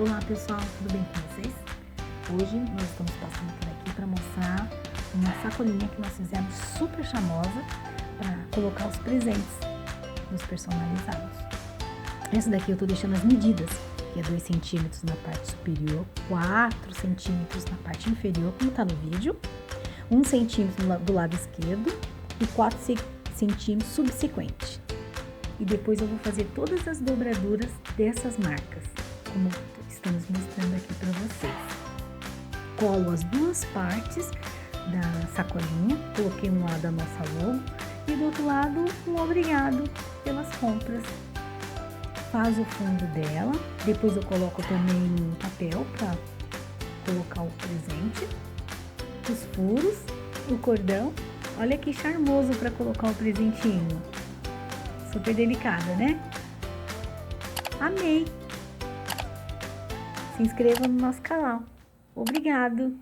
Olá pessoal, tudo bem com vocês? Hoje nós estamos passando por aqui para mostrar uma sacolinha que nós fizemos super charmosa para colocar os presentes nos personalizados. Essa daqui eu tô deixando as medidas, que é 2 centímetros na parte superior, 4 centímetros na parte inferior, como tá no vídeo, 1 centímetro do lado esquerdo e 4 centímetros subsequente. E depois eu vou fazer todas as dobraduras dessas marcas, como estamos mostrando aqui para vocês. Colo as duas partes da sacolinha, coloquei um lado a nossa logo e do outro lado um obrigado pelas compras. Faz o fundo dela, depois eu coloco também um papel para colocar o presente, os furos, o cordão. Olha que charmoso para colocar o presentinho. Super delicada, né? Amei! Se inscreva no nosso canal. Obrigado!